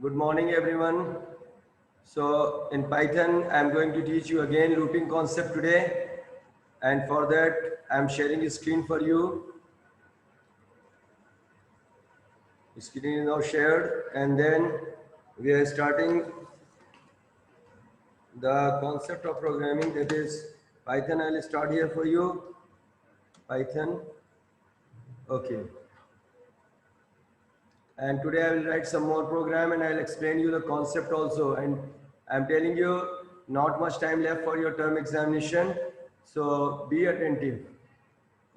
Good morning, everyone. So in Python, I'm going to teach you again looping concept today. And for that, I'm sharing a screen for you. The screen is now shared. And then we are starting the concept of programming, that is Python. I'll start here for you. Python. Okay. And today I will write some more program and I'll explain you the concept also. And I'm telling you, not much time left for your term examination. So be attentive.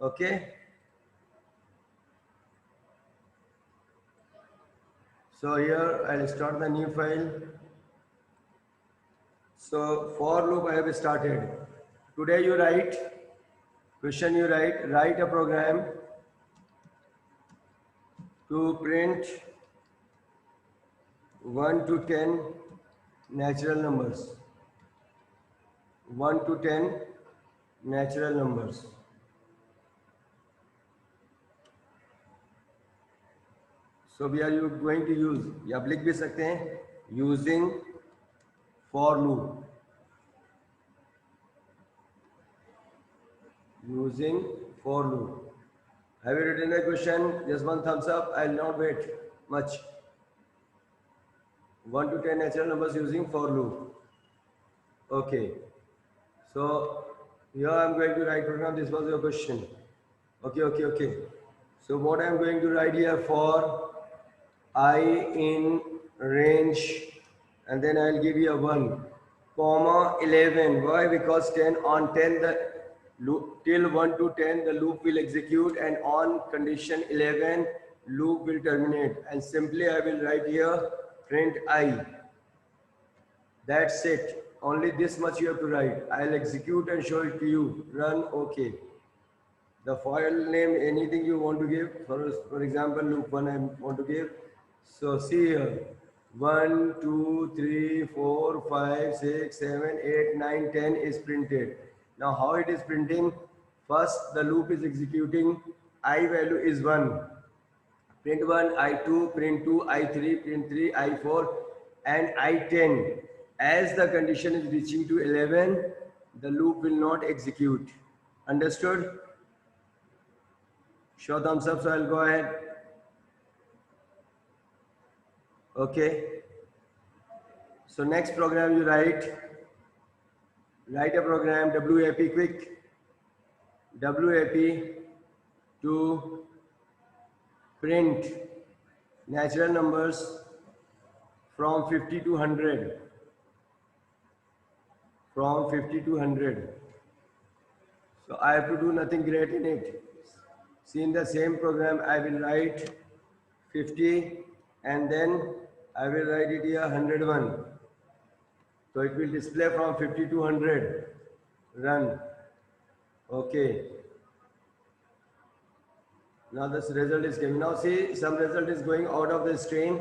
Okay. So here I'll start the new file. So for loop I have started. Today you write, question you write a program to print 1 to 10 natural numbers. 1 to 10 natural numbers. So we are going to use, या आप लिख भी सकते हैं, using for loop. Using for loop. Have you written the question? Just one thumbs up. I'll not wait much. 1 to 10 natural numbers using for loop. Okay. So here I'm going to write program. This was your question. Okay. So what I'm going to write here, for I in range, and then I'll give you a 1, comma 11. Why? Because 10 on 10 the loop till 1 to 10 the loop will execute, and on condition 11 loop will terminate. And simply I will write here print I. That's it. Only this much you have to write. I'll execute and show it to you. Run, okay. The file name, anything you want to give. For example, loop 1 I want to give. So see here. 1, 2, 3, 4, 5, 6, 7, 8, 9, 10 is printed. Now how it is printing? First the loop is executing. I value is 1. Print 1, I2, print 2, I3, print 3, I4, and I10. As the condition is reaching to 11, the loop will not execute. Understood? Show thumbs up, so I'll go ahead. Okay. So next program you write a program WAP quick. WAP to print natural numbers from 50 to 100. From 50 to 100. So I have to do nothing great in it. See, in the same program I will write 50 and then I will write it here 101. So it will display from 50 to 100. Run. Okay. Now this result is coming. Now see, some result is going out of the screen.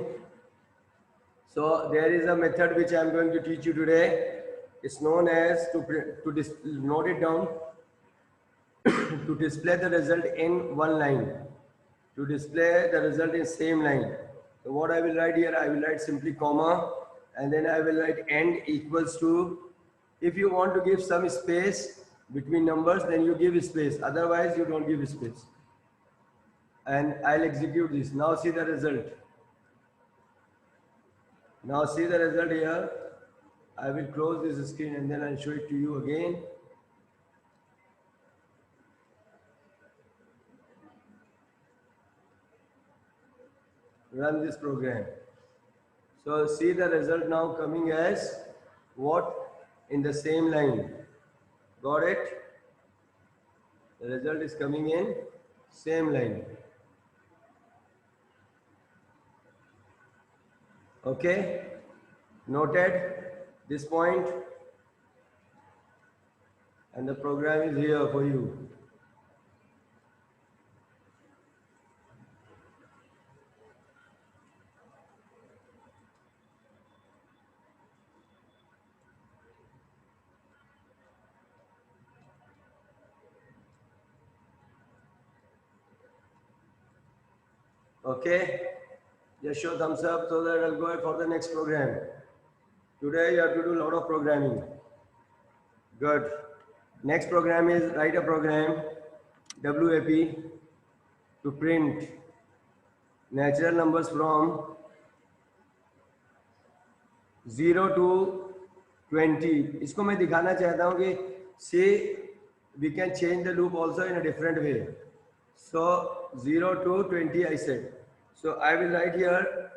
So there is a method which I am going to teach you today. It's known as note it down. To display the result in one line. To display the result in same line. So what I will write here, I will write simply comma, and then I will write end equals to. If you want to give some space between numbers, then you give space. Otherwise, you don't give space. And I'll execute this. Now see the result. Now see the result here. I will close this screen and then I'll show it to you again. Run this program. So see the result now coming as what? In the same line. Got it? The result is coming in same line. Okay? Noted this point, and the program is here for you. Okay? Just show thumbs up so that I'll go ahead for the next program. Today you have to do a lot of programming. Good. Next program is write a program WAP to print natural numbers from 0 to 20. इसको मैं दिखाना चाहता हूँ कि see we can change the loop also in a different way. So 0 to 20 I said. So I will write here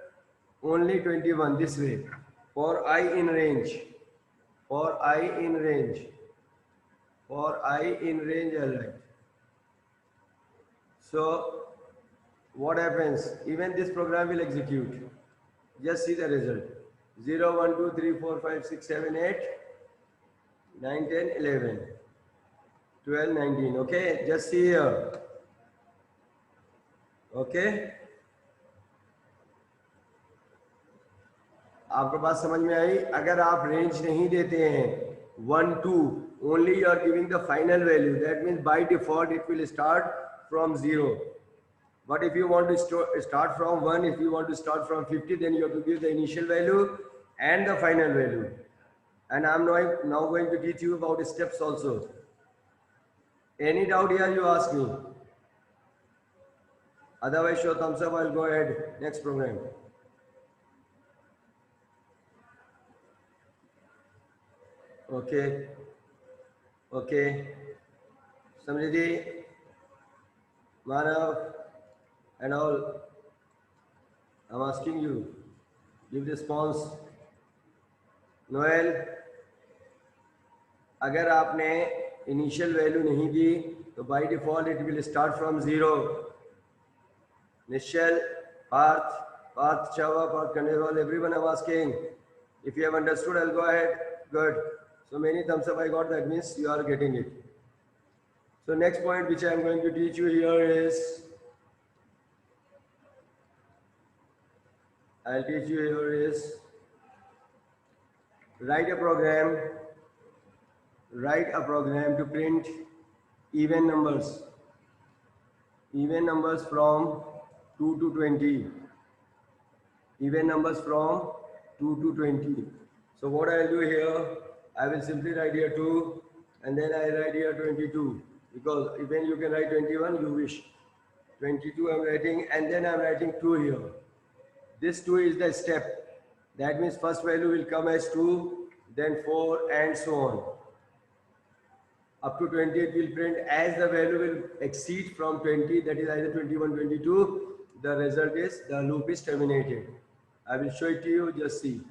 only 21 this way. For I in range. For I in range. For I in range I'll write. So what happens? Even this program will execute. Just see the result. 0, 1, 2, 3, 4, 5, 6, 7, 8, 9, 10, 11, 12, 19. Okay, just see here. Okay. आपको बात समझ में आई? अगर आप range नहीं देते हैं 1, 2, only you are giving the final value. That means by default it will start from 0. But if you want to start from 1, if you want to start from 50, then you have to give the initial value and the final value. And I'm now going to teach you about steps also. Any doubt here, you ask me. Otherwise, show thumbs up, I'll go ahead. Next program. Okay. Okay. Samriddhi, Manav, and all. I'm asking you. Give response. Noel, अगर आपने initial value नहीं दी तो by default it will start from 0. Nishchal, Parth, Chava, Parth Khandelwal, everyone I'm asking. If you have understood, I'll go ahead. Good. So many thumbs up I got, that means you are getting it. So next point which I am going to teach you here is, I'll teach you here is, write a program to print even numbers from 2 to 20. Even numbers from 2 to 20. So what I will do here, I will simply write here 2 and then I write here 22, because even you can write 21 you wish. 22 I am writing and then I am writing 2 here. This 2 is the step. That means first value will come as 2, then 4 and so on. Up to 20 it will print. As the value will exceed from 20, that is either 21, 22, the result is the loop is terminated. I will show it to you, just see.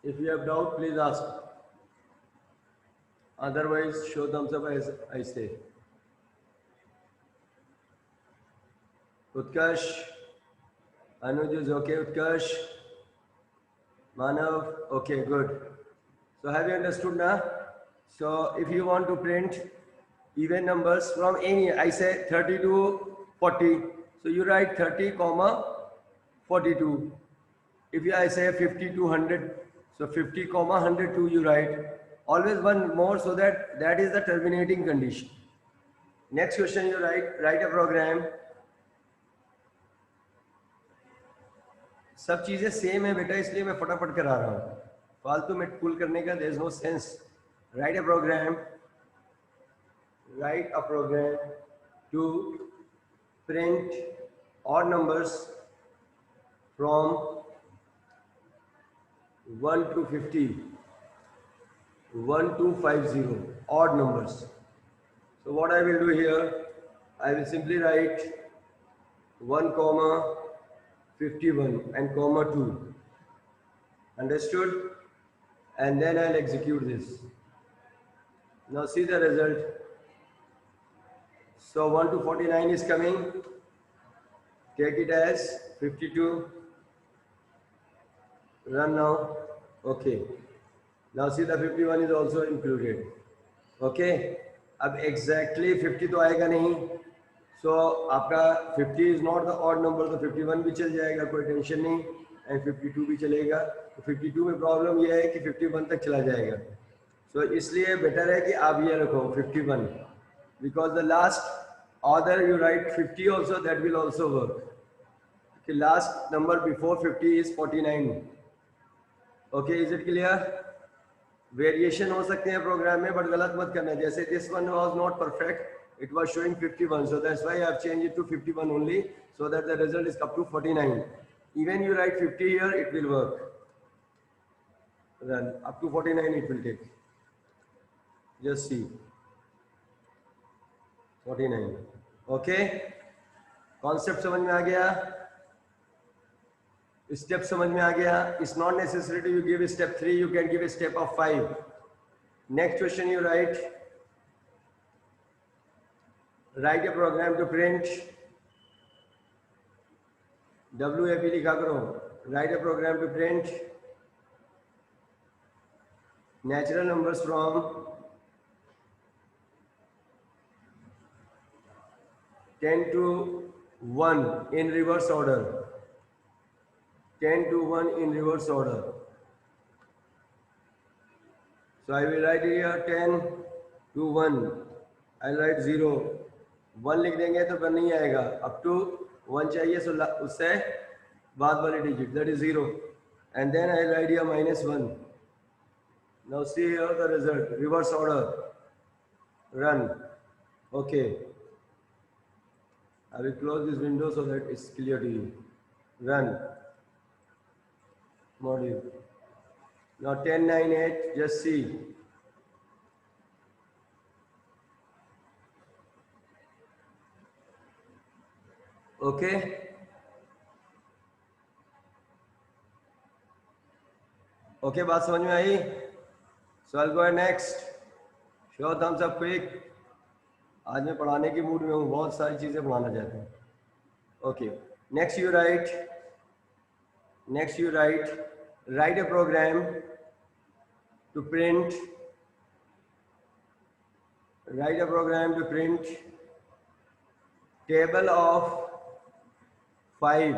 If you have doubt, please ask. Otherwise, show thumbs up as I say. Utkarsh, Anuj is okay, Utkarsh. Manav, okay, good. So have you understood now? So if you want to print even numbers from any, I say 30 to 40. So you write 30, 42. If I say 50 to 100, so 50, 102 you write. Always one more, so that is the terminating condition. Next question you write a program. सब चीजें same है बेटा, इसलिए मैं फटाफट करा रहा हूँ. फालतू में पुल करने का there is no sense. Write a program to print odd numbers from 1 to 50. 1 to 50, odd numbers. So what I will do here, I will simply write 1, 51 and 2. Understood? And then I'll execute this. Now see the result. So 1 to 49 is coming. Take it as 52. Run now. Okay. Now see the 51 is also included. Okay. अब exactly 50 तो आएगा नहीं. So आपका 50 is not the odd number, तो 51 भी चल जाएगा, कोई टेंशन नहीं. And 52 भी चलेगा. तो 52 में प्रॉब्लम यह है कि 51 तक चला जाएगा. So इसलिए बेटर है कि आप ये रखो 51, because the last Other you write 50 also, that will also work. Okay, last number before 50 is 49. Okay, is it clear? Variation हो सकते हैं प्रोग्राम में, बट गलत मत करना. जैसे this one was not perfect, it was showing 51, so that's why I have changed it to 51 only, so that the result is up to 49. Even you write 50 here, it will work. Run up to 49 it will take. Just see 49. Okay, concept समझ में आ गया, step समझ में आ गया. It's not necessary to you give step 3, you can give step of 5. Next question you write a program to print WAP लिखा करो. Write a program to print natural numbers from 10 to 1 in reverse order. 10 to 1 in reverse order. So I will write here 10 to 1. I'll write 0. 1 लिख देंगे तो पर नहीं आएगा. Up to 1 चाहिए, सो उससे बाद वाली digit, that is 0. And then I'll write here -1. Now see here the result, reverse order. Run. Okay. I will close this window so that it's clear to you. Run. Module. Now 10, 9, 8, just see. Okay. Okay, बात समझ में आई? So I'll go next. Show thumbs up quick. आज मैं पढ़ाने के mood में हूँ, बहुत सारी चीजें पढ़ाना चाहता हूँ. Okay. Next you write a program to print. Write a program to print table of 5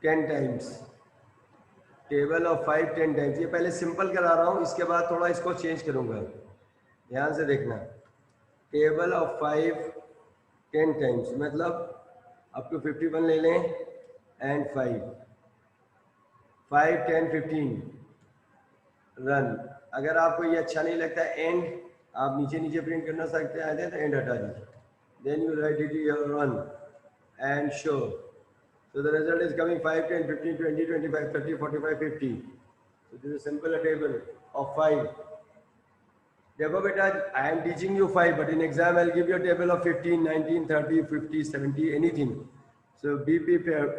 10 times. Table of 5 10 times. ये पहले सिंपल करा रहा हूँ, इसके बाद थोड़ा इसको चेंज करूँगा. ध्यान से देखना. टेबल ऑफ 5 10 टाइम्स मतलब अप टू 51 ले लें एंड 5 10 15. रन. अगर आपको ये अच्छा नहीं लगता एंड, आप नीचे प्रिंट करना सकते हैं, तो एंड हटा दीजिए. Then you write it your run and show. So the result is coming 5, 10, 15, 20, 25, 30, 45, 50. So this is simple a table of 5. देखो बेटा, I am teaching you 5, but in exam I'll give you a table of 15, 19, 30, 50, 70, anything. So be prepared.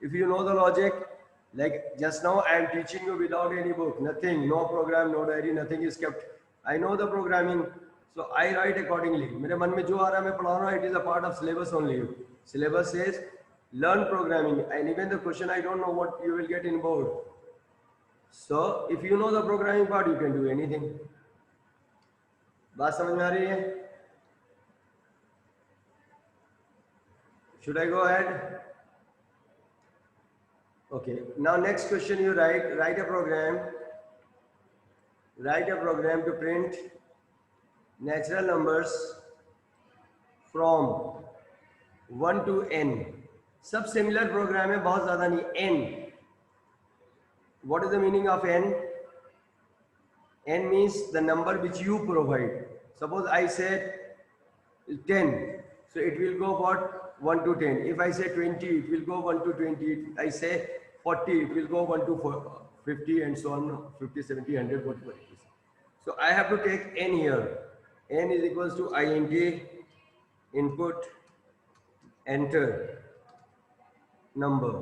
If you know the logic, like just now I am teaching you without any book, nothing, no program, no diary, nothing is kept. I know the programming, so I write accordingly. मेरे मन में जो आ रहा है मैं पढ़ा रहा हूँ. It is a part of syllabus only. Syllabus says learn programming, and even the question I don't know what you will get in board. So if you know the programming part, you can do anything. बात समझ में आ रही है? Should I go ahead? Okay. Now next question you write a program. Write a program to print natural numbers from 1 to n. सब similar programme है, बहुत ज्यादा नहीं. n. What is the meaning of n? n means the number which you provide. Suppose I said 10, so it will go about 1 to 10. If I say 20, it will go 1 to 20. If I say 40, it will go 1 to 50 and so on, 50, 70, 100, whatever it is. So I have to take n here. n is equals to int, input, enter number,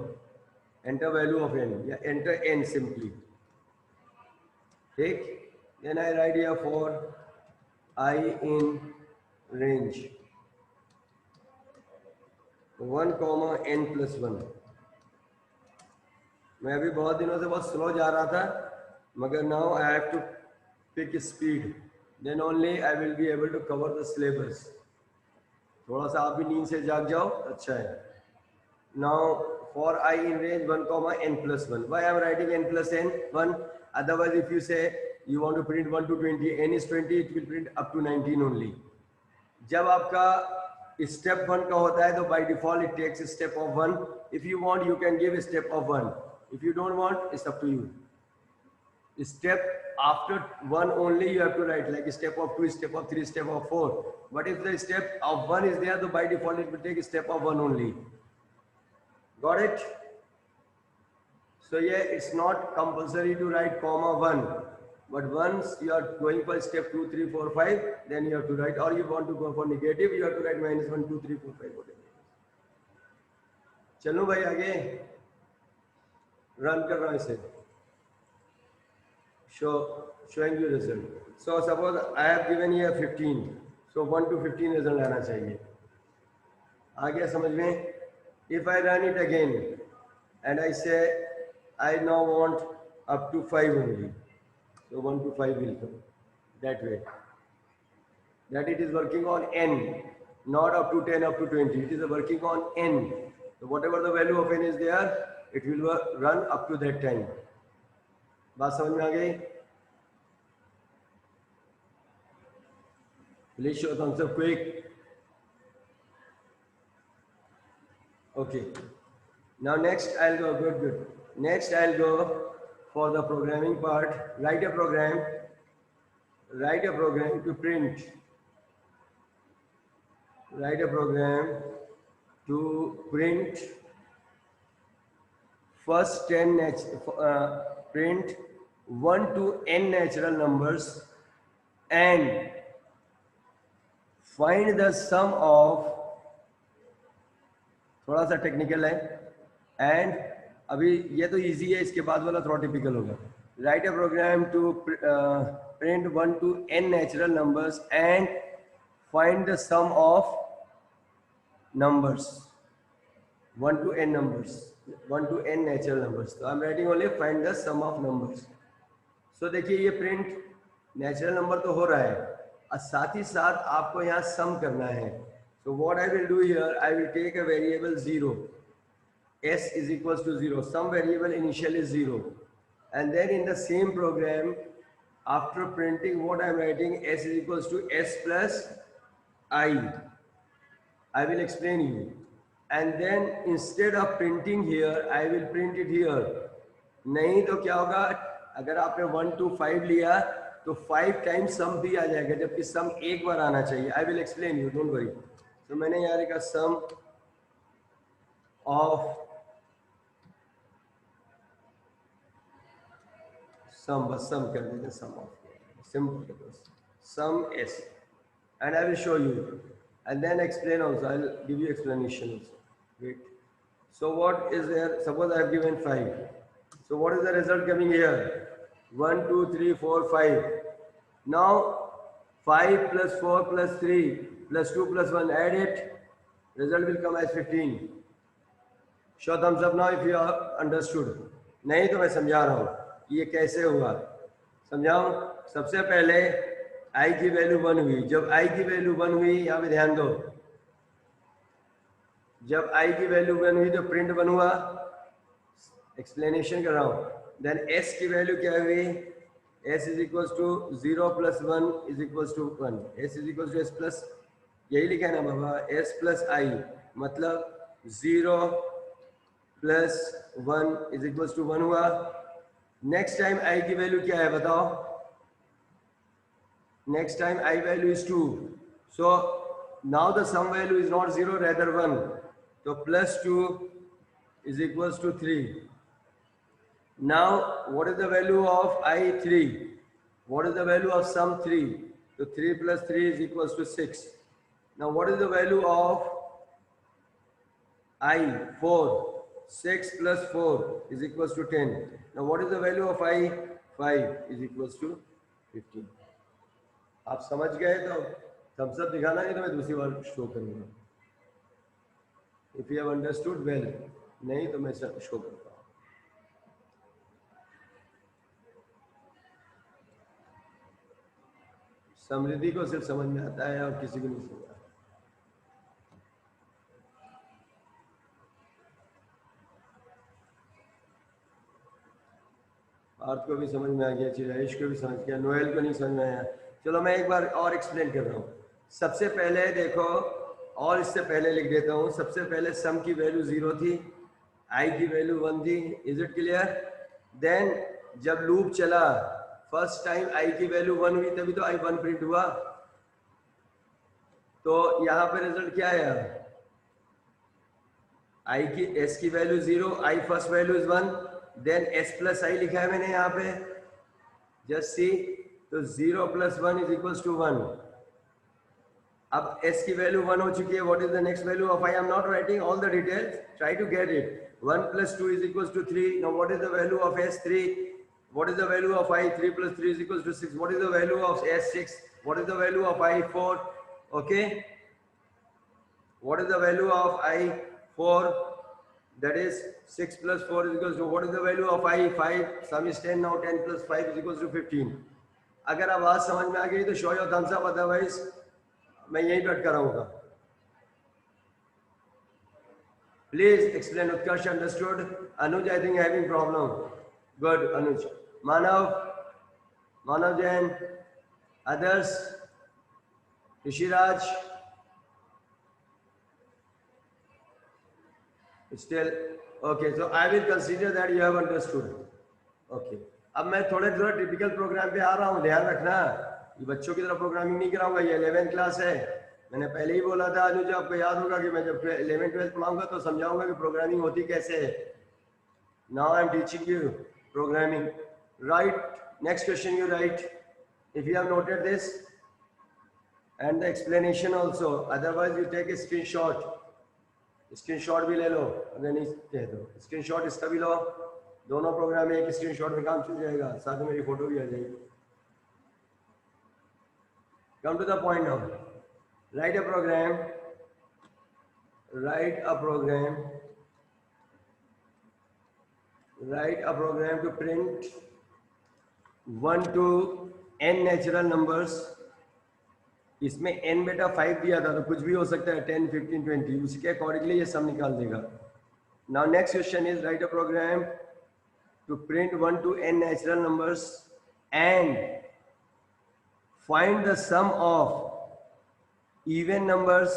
enter value of n, या enter n simply. ठीक. Then I write here for I in range 1, n plus 1. मैं अभी बहुत दिनों से बहुत slow जा रहा था, मगर now I have to pick speed. Then only I will be able to cover the syllabus. थोड़ा सा आप भी नींद से जाग जाओ, अच्छा है. Now for I in range 1, n plus 1. Why I am writing n plus n 1? Otherwise, if you say you want to print 1 to 20, n is 20, it will print up to 19 only. जब आपका step 1 का होता है तो by default it takes step of 1. If you want you can give step of 1. If you don't want it's up to you. Step after 1 only you have to write, like step of 2, step of 3, step of 4. But if the step of 1 is there, so by default it will take step of 1 only. Got it? So yeah, it's not compulsory to write comma 1. But once you are going for step 2, 3, 4, 5, then you have to write, or you want to go for negative, you have to write minus 1, 2, 3, 4, 5, whatever. चलो भाई आगे run कर रहा हूँ इसे. Showing you result. So suppose I have given here 15. So 1 to 15 result आना चाहिए. आ गया समझ में? If I run it again and I say I now want up to 5 only. So 1 to 5 will come that way. That it is working on n, not up to 10, up to 20. It is working on n. So whatever the value of n is there, it will run up to that time. बात समझ में आ गई? Please show thumbs up quick. Okay. Now next I'll go, good. Next I'll go for the programming part. Write a program to print. Write a program to print first 10 print 1 to n natural numbers and find the sum of, थोड़ा सा technical है and अभी ये तो easy है, इसके बाद वाला थोड़ा टिपिकल होगा. Write a program to print 1 to n natural numbers and find the sum of numbers. 1 to n numbers, 1 to n natural numbers. So I am writing only find the sum of numbers. So देखिए ये print natural number तो हो रहा है और साथ ही साथ आपको यहाँ सम करना है. So what I will do here, I will take a variable 0. S is equals to 0. Some variable initial is 0. And then in the same program, after printing what I am writing, S is equals to S plus I. I will explain you. And then instead of printing here, I will print it here. नहीं तो क्या होगा, अगर आपने 1 to 5 लिया तो 5 times सम भी आ जाएगा, जबकि सम एक बार आना चाहिए. I will explain you, don't worry. तो मैंने यहाँ लिखा सम ऑफ सम, बस सम कर देते, sum of simple sum S and I will show you and then explain also. I will give you explanation also. Wait. So what is there? Suppose I have given 5. So what is the result coming here? 1, 2, 3, 4, 5. Now 5 plus 4 plus 3 plus 2 plus 1, add it. Result will come as 15. Show thumbs up now if you have understood. नहीं तो मैं समझा रहा हूँ कि ये कैसे हुआ. समझाऊँ? सबसे पहले I की वैल्यू 1 हुई. जब I की वैल्यू 1 हुई, यहाँ पे ध्यान दो, जब I की वैल्यू 1 हुई तो प्रिंट 1 हुआ. एक्सप्लेनेशन कर रहा हूँ. देन S की वैल्यू क्या हुई? S is equals to 0 plus 1 is equals to 1. S is equals to S plus, यही लिखा है ना बाबा, S plus I, मतलब 0 plus 1 is equals to 1 हुआ. नेक्स्ट टाइम I की वैल्यू क्या है बताओ? Next time I value is 2. So now the sum value is not 0, rather 1. So plus 2 is equals to 3. Now what is the value of I? 3. What is the value of sum? 3. So 3 plus 3 is equals to 6. Now what is the value of I? 4. 6 plus 4 is equals to 10. Now what is the value of I? 5 is equals to 15. आप समझ गए तो Thums up दिखाना, नहीं तो मैं दूसरी बार show करूंगा. If you have understood well, नहीं तो मैं शो करता हूँ. समृद्धि को सिर्फ समझ में आता है और किसी को नहीं समझ आता. पार्थ को भी समझ में आ गया, चिराइश को भी समझ गया, नोएल को नहीं समझ में आया. चलो मैं एक बार और एक्सप्लेन कर रहा हूँ. सबसे पहले देखो, और इससे पहले लिख देता हूँ, सबसे पहले सम की वैल्यू 0 थी, आई की वैल्यू 1 थी, इज इट क्लियर? देन जब लूप चला फर्स्ट टाइम आई की वैल्यू 1 हुई, तभी तो आई 1 प्रिंट हुआ। तो यहाँ पे रिजल्ट क्या है? आई की एस की value 0, I first value is 1, then S plus I लिखा है मैंने यहाँ पे, जस्ट सी। तो 0 + 1 इज इक्वल टू 1। अब s की वैल्यू 1 हो चुकी है, what is the next value of i? I am not writing all the details, try to get it. 1 + 2 is equal to 3। Now what is the value of s? 3। What is the value of i? 3 + 3 is equal to 6। What is the value of s? 6। What is the value of i? 4। Okay, what is the value of i? 4, that is 6 + 4 is equals to, what is the value of i? 5. Sum is 10 now, 10 + 5 is equals to 15। अगर आवाज समझ में आ गई तो show your thumbs up, otherwise मैं यहीं पे अटका रहूंगा। Please explain. Utkarsh understood, Anuj I think having problem, good Anuj. Manav, Manav Jain, others, Rishiraj, still okay, so I will consider that you have understood। okay, अब मैं थोड़ा टिपिकल प्रोग्राम पे आ रहा हूँ, ध्यान रखना। ये बच्चों की तरफ प्रोग्रामिंग नहीं कराऊंगा, ये 11th क्लास है। मैंने पहले ही बोला था अनुज, आपको याद होगा कि मैं जब 11th 12th पढ़ाऊंगा तो समझाऊंगा कि प्रोग्रामिंग होती कैसे है। Now I am teaching you programming. Right, next question you write, if you have noted this and the explanation also, otherwise you take a screenshot. Screenshot भी ले लो, अगर नहीं कह दो स्क्रीनशॉट इसका भी लो, दोनों प्रोग्राम में एक स्क्रीनशॉट में काम चल जाएगा, साथ में मेरी फोटो भी आ जाएगी। Come to the point now, write a program, write a program, write a program to print 1 to n natural numbers. इसमें n बेटा 5 दिया था, तो कुछ भी हो सकता है, 10, 15, 20, उसी के अकॉर्डिंगली ये सम निकाल देगा। Now next question is write a program to print 1 to n natural numbers and find the sum of even numbers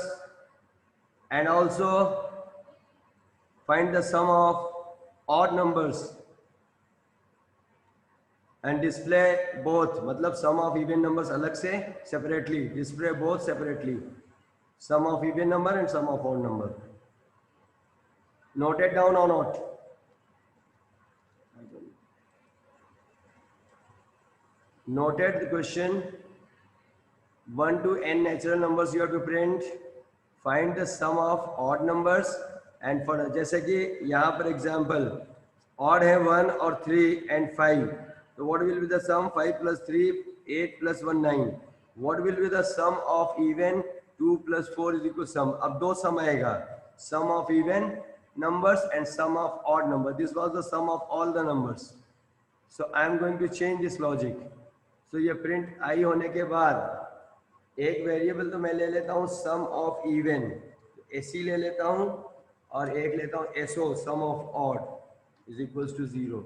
and also find the sum of odd numbers and display both, मतलब sum of even numbers अलग से separately, display both separately, sum of even number and sum of odd number। Note it down or not? Noted the question, 1 to n natural numbers you have to print, find the sum of odd numbers and for, जैसे कि यहाँ पर example odd है 1 और 3 and 5, तो what will be the sum? 5 + 3, 8 + 1, 9। what will be the sum of even? 2 + 4 is equal to sum। अब दो सम आएगा, sum of even numbers and sum of odd number। this was the sum of all the numbers, so I am going to change this logic। so ये print I होने के बाद एक variable तो मैं ले लेता हूँ सम ऑफ इवन, एसी ले लेता हूँ, और एक लेता हूँ so sum of odd is equals to 0।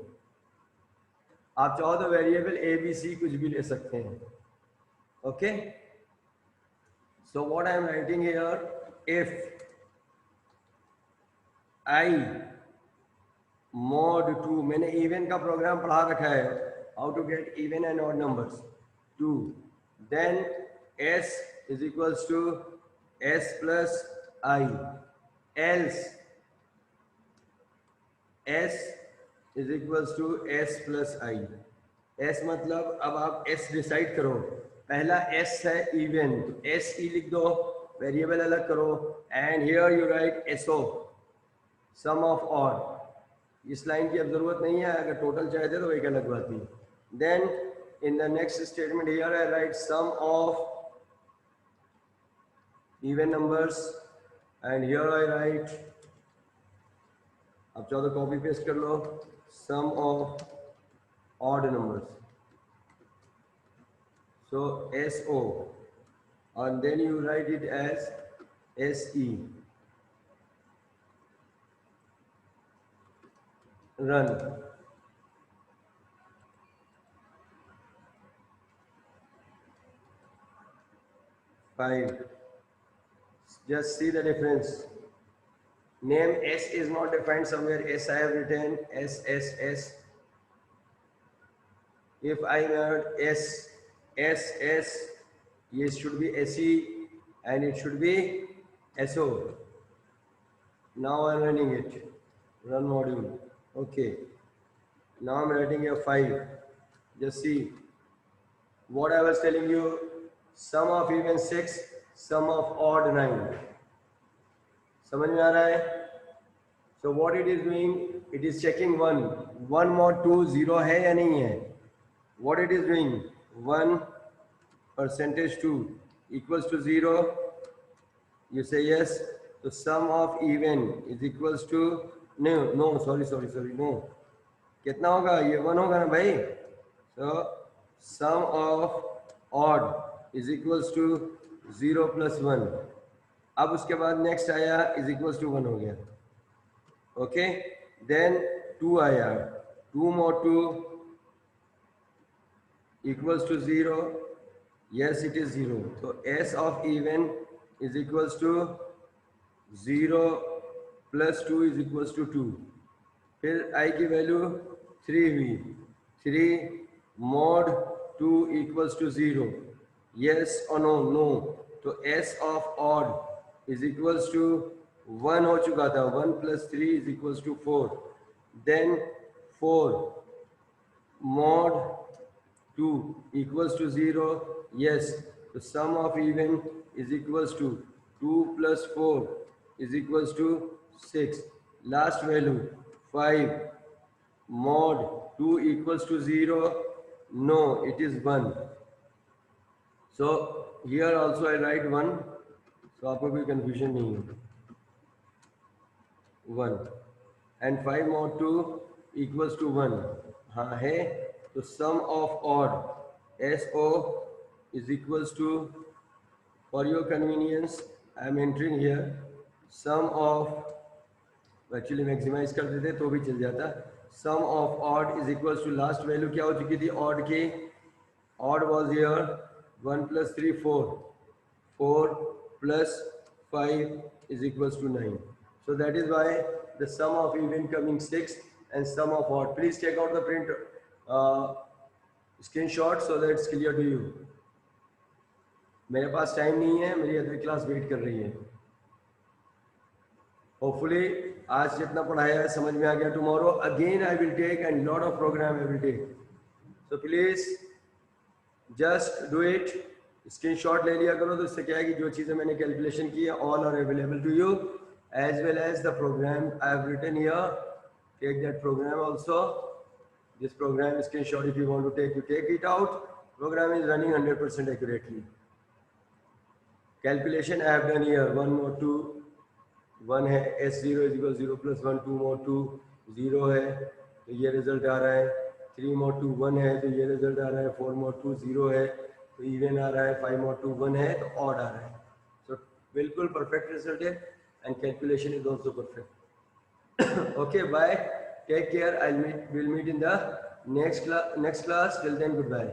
आप चाहो तो वेरिएबल ए बी सी कुछ भी ले सकते हैं। Okay, so what I am writing here, if I mod 2, मैंने इवन का प्रोग्राम पढ़ा रखा है, how to get even and odd numbers, 2, then s is equals to s plus I, else s is equals to s plus I। s मतलब अब आप s decide करो, पहला s है इवन, तो s e लिख दो, वेरिएबल अलग करो, and here you write so sum of odd. इस लाइन की अब जरूरत नहीं है, अगर टोटल चाहते तो एक अलग बात थी। Then in the next statement here I write sum of even numbers and here I write, अब चाहो तो कॉपी पेस्ट कर लो, sum of odd numbers, so SO, and then you write it as SE, run। 5. Just see the difference. Name S is not defined somewhere. S I have written S S S. If I add S S S, it should be SE and it should be SO. Now I'm running it. Run module. Okay. Now I'm writing a 5. Just see what I was telling you. Sum of even 6, sum of odd 9. समझ में आ रहा है? So what it is doing? It is checking 1. 1 mod 2 0 है या नहीं है? What it is doing? 1 percentage 2 equals to 0. You say yes. The sum of even is equals to sorry no. कितना होगा? ये 1 होगा ना भाई. So sum of odd is equals to 0 plus 1. अब उसके बाद नेक्स्ट आया is equals to 1 हो गया. Okay. Then 2 आया. 2 more 2 equals to 0. Yes, it is 0. So S of even is equals to 0 plus 2 is equals to 2. फिर I की value 3 हुई. 3 mod 2 equals to 0. Yes or no? No. तो S of odd is equals to 1 हो चुका था. 1 plus 3 is equals to 4. Then 4 mod 2 equals to 0. Yes, the sum of even is equals to 2 plus 4 is equals to 6. Last value 5 mod 2 equals to 0. No, it is 1. So here also I write 1. So आपको कोई confusion नहीं होगा. 1 and 5 mod 2 equals to 1. हाँ है. तो sum of odd SO is equals to, for your convenience I am entering here sum of, actually maximize कर देते तो भी चल जाता. Sum of odd is equals to last value क्या हो चुकी थी odd की? Odd was here 1 plus 3 4. 4 plus 5 is equals to 9. So that is why the sum of even coming 6 and sum of odd. Please take out the print screenshot so that it's clear to you. मेरे पास time नहीं है, मेरी other class wait कर रही है. Hopefully आज जितना पढ़ाया है समझ में आ गया. Tomorrow again I will take and lot of program I will take. So please just do it. Screenshot ले लिया करो. तो इससे क्या है कि जो चीज़ें मैंने कैलकुलेशन की है all are available to you as well as the program I have written here. Take that program also. This program screenshot if you want to take, you take it out. Program is running 100% accurately. Calculation I have done here. 1 mod 2 1 है. S0 is equal 0 plus 1. 2 mod 2 0 है तो ये result आ रहा है. 3 mod 2 1 है तो ये result आ रहा है. 4 mod 2 0 है तो इवन आ रहा है. 5 mod 2 1 है तो ऑड आ रहा है. So बिल्कुल परफेक्ट रिजल्ट है and calculation is also perfect. Okay, bye. Take care. We'll meet in the next class. Till then, goodbye.